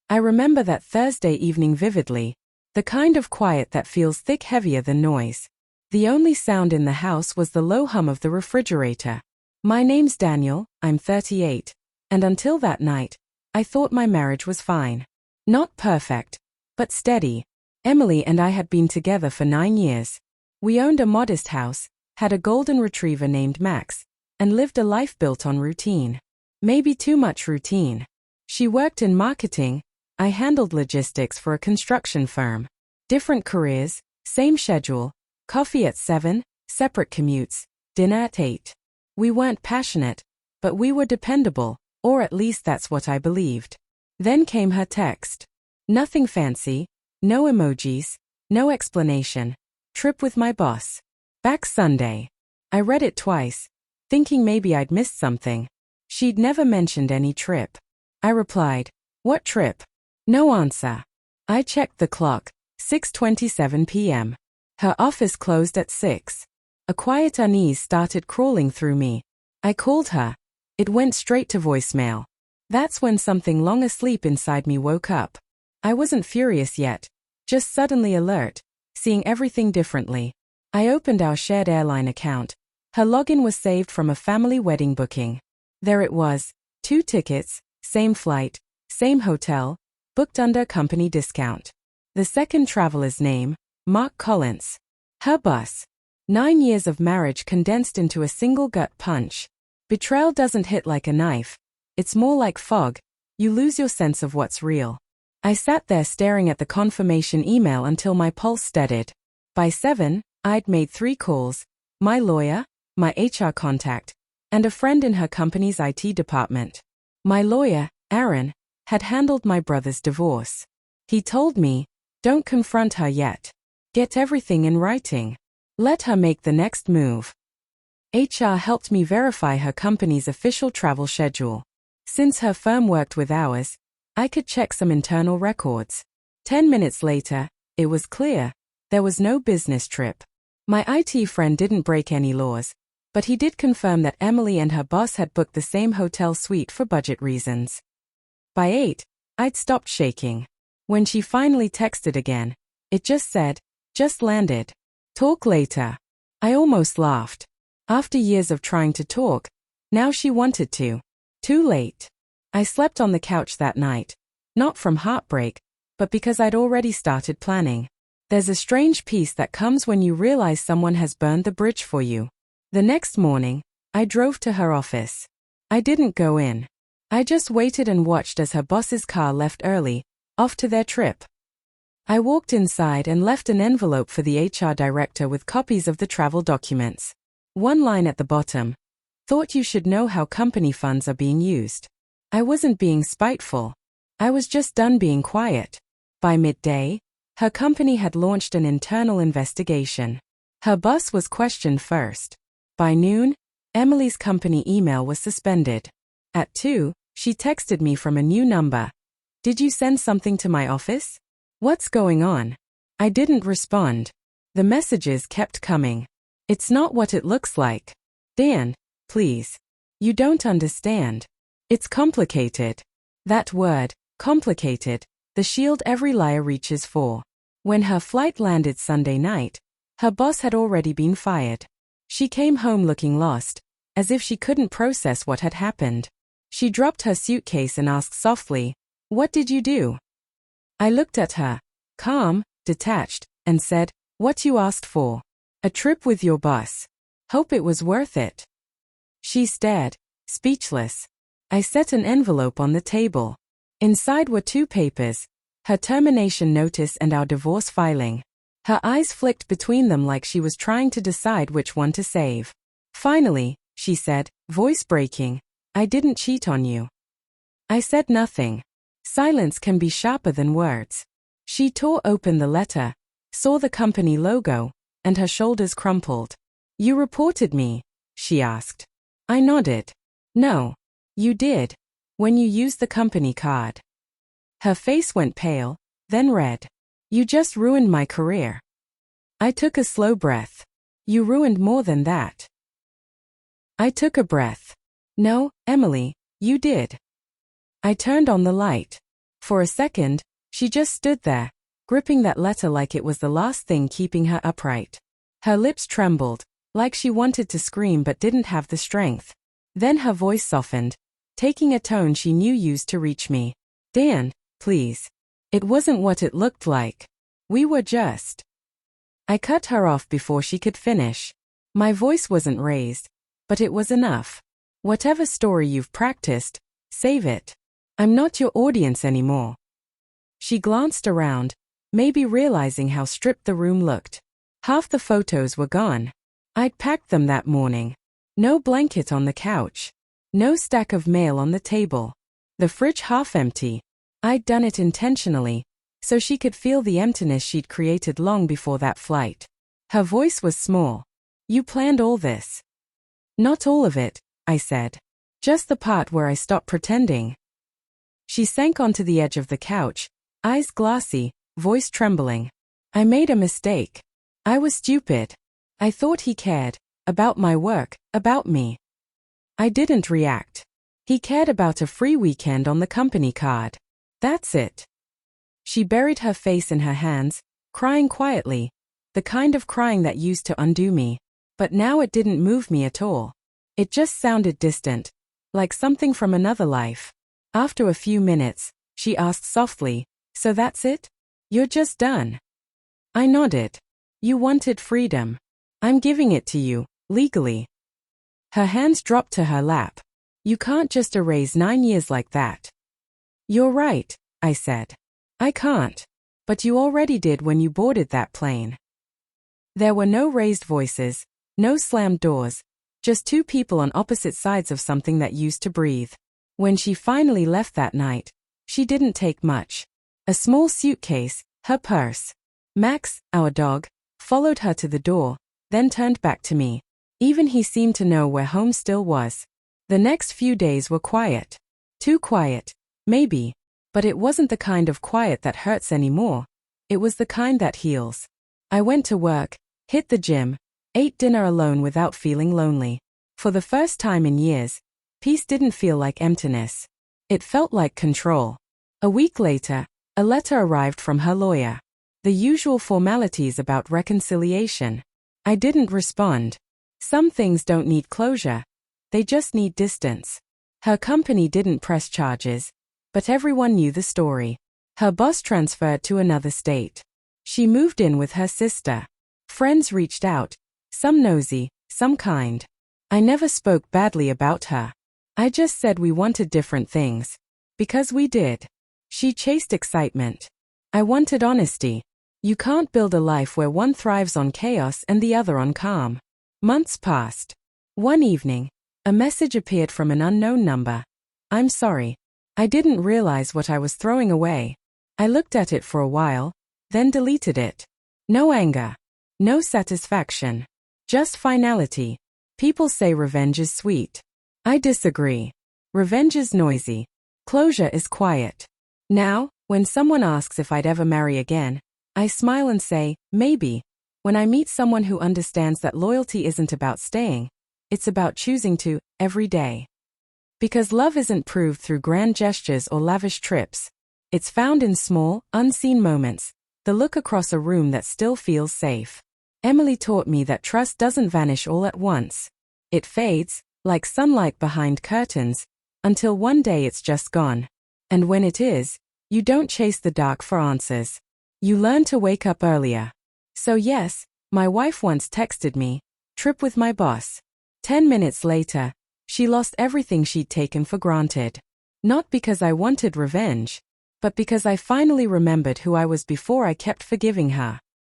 I remember that Thursday evening vividly, the kind of quiet that feels thick, heavier than noise. The only sound in the house was the low hum of the refrigerator. My name's Daniel, I'm 38, and until that night, I thought my marriage was fine. Not perfect, but steady. Emily and I had been together for 9 years. We owned a modest house, had a golden retriever named Max, and lived a life built on routine. Maybe too much routine. She worked in marketing, I handled logistics for a construction firm. Different careers, same schedule, coffee at 7, separate commutes, dinner at 8. We weren't passionate, but we were dependable, or at least that's what I believed. Then came her text. Nothing fancy, no emojis, no explanation. Trip with my boss. Back Sunday. I read it twice, thinking maybe I'd missed something. She'd never mentioned any trip. I replied, "What trip?" No answer. I checked the clock, 6:27 p.m. Her office closed at 6. A quiet unease started crawling through me. I called her. It went straight to voicemail. That's when something long asleep inside me woke up. I wasn't furious yet, just suddenly alert, seeing everything differently. I opened our shared airline account. Her login was saved from a family wedding booking. There it was, 2 tickets, same flight, same hotel, booked under company discount. The second traveler's name, Mark Collins. Her boss. 9 years of marriage condensed into a single gut punch. Betrayal doesn't hit like a knife. It's more like fog. You lose your sense of what's real. I sat there staring at the confirmation email until my pulse steadied. By 7, I'd made 3 calls, my lawyer, my HR contact, and a friend in her company's IT department. My lawyer, Aaron, had handled my brother's divorce. He told me, don't confront her yet. Get everything in writing. Let her make the next move. HR helped me verify her company's official travel schedule. Since her firm worked with ours, I could check some internal records. 10 minutes later, it was clear. There was no business trip. My IT friend didn't break any laws, but he did confirm that Emily and her boss had booked the same hotel suite for budget reasons. By 8, I'd stopped shaking. When she finally texted again, it just said, "Just landed. Talk later." I almost laughed. After years of trying to talk, now she wanted to. Too late. I slept on the couch that night, not from heartbreak, but because I'd already started planning. There's a strange peace that comes when you realize someone has burned the bridge for you. The next morning, I drove to her office. I didn't go in. I just waited and watched as her boss's car left early, off to their trip. I walked inside and left an envelope for the HR director with copies of the travel documents. One line at the bottom. Thought you should know how company funds are being used. I wasn't being spiteful. I was just done being quiet. By midday, her company had launched an internal investigation. Her boss was questioned first. By noon, Emily's company email was suspended. At 2, she texted me from a new number. "Did you send something to my office? What's going on?" I didn't respond. The messages kept coming. "It's not what it looks like. Dan, please. You don't understand. It's complicated." That word, complicated, the shield every liar reaches for. When her flight landed Sunday night, her boss had already been fired. She came home looking lost, as if she couldn't process what had happened. She dropped her suitcase and asked softly, "What did you do?" I looked at her, calm, detached, and said, "What you asked for. A trip with your boss. Hope it was worth it." She stared, speechless. I set an envelope on the table. Inside were 2 papers, her termination notice and our divorce filing. Her eyes flicked between them like she was trying to decide which one to save. Finally, she said, voice breaking, "I didn't cheat on you." I said nothing. Silence can be sharper than words. She tore open the letter, saw the company logo, and her shoulders crumpled. "You reported me?" she asked. I nodded. "No. You did. When you used the company card." Her face went pale, then red. "You just ruined my career." I took a slow breath. "You ruined more than that." I took a breath. "No, Emily, you did." I turned on the light. For a second, she just stood there, gripping that letter like it was the last thing keeping her upright. Her lips trembled, like she wanted to scream but didn't have the strength. Then her voice softened, taking a tone she knew used to reach me. Dan, please. It wasn't what it looked like. We were just. I cut her off before she could finish. My voice wasn't raised, but it was enough. Whatever story you've practiced, save it. I'm not your audience anymore. She glanced around, maybe realizing how stripped the room looked. Half the photos were gone. I'd packed them that morning. No blanket on the couch. No stack of mail on the table. The fridge half empty. I'd done it intentionally, so she could feel the emptiness she'd created long before that flight. Her voice was small. You planned all this. Not all of it, I said. Just the part where I stopped pretending. She sank onto the edge of the couch, eyes glassy, voice trembling. I made a mistake. I was stupid. I thought he cared. About my work, about me. I didn't react. He cared about a free weekend on the company card. That's it. She buried her face in her hands, crying quietly, the kind of crying that used to undo me. But now it didn't move me at all. It just sounded distant, like something from another life. After a few minutes, she asked softly, so that's it? You're just done? I nodded. You wanted freedom. I'm giving it to you, legally. Her hands dropped to her lap. You can't just erase 9 years like that. You're right, I said. I can't. But you already did when you boarded that plane. There were no raised voices, no slammed doors, just two people on opposite sides of something that used to breathe. When she finally left that night, she didn't take much. A small suitcase, her purse. Max, our dog, followed her to the door, then turned back to me. Even he seemed to know where home still was. The next few days were quiet. Too quiet, maybe, but it wasn't the kind of quiet that hurts anymore. It was the kind that heals. I went to work, hit the gym, ate dinner alone without feeling lonely. For the first time in years, peace didn't feel like emptiness. It felt like control. A week later, a letter arrived from her lawyer. The usual formalities about reconciliation. I didn't respond. Some things don't need closure. They just need distance. Her company didn't press charges, but everyone knew the story. Her boss transferred to another state. She moved in with her sister. Friends reached out, some nosy, some kind. I never spoke badly about her. I just said we wanted different things. Because we did. She chased excitement. I wanted honesty. You can't build a life where one thrives on chaos and the other on calm. Months passed. One evening, a message appeared from an unknown number. I'm sorry. I didn't realize what I was throwing away. I looked at it for a while, then deleted it. No anger. No satisfaction. Just finality. People say revenge is sweet. I disagree. Revenge is noisy. Closure is quiet. Now, when someone asks if I'd ever marry again, I smile and say, maybe. When I meet someone who understands that loyalty isn't about staying, it's about choosing to, every day. Because love isn't proved through grand gestures or lavish trips. It's found in small, unseen moments, the look across a room that still feels safe. Emily taught me that trust doesn't vanish all at once. It fades, like sunlight behind curtains, until one day it's just gone. And when it is, you don't chase the dark for answers. You learn to wake up earlier. So yes, my wife once texted me, trip with my boss. 10 minutes later, she lost everything she'd taken for granted. Not because I wanted revenge, but because I finally remembered who I was before I kept forgiving her.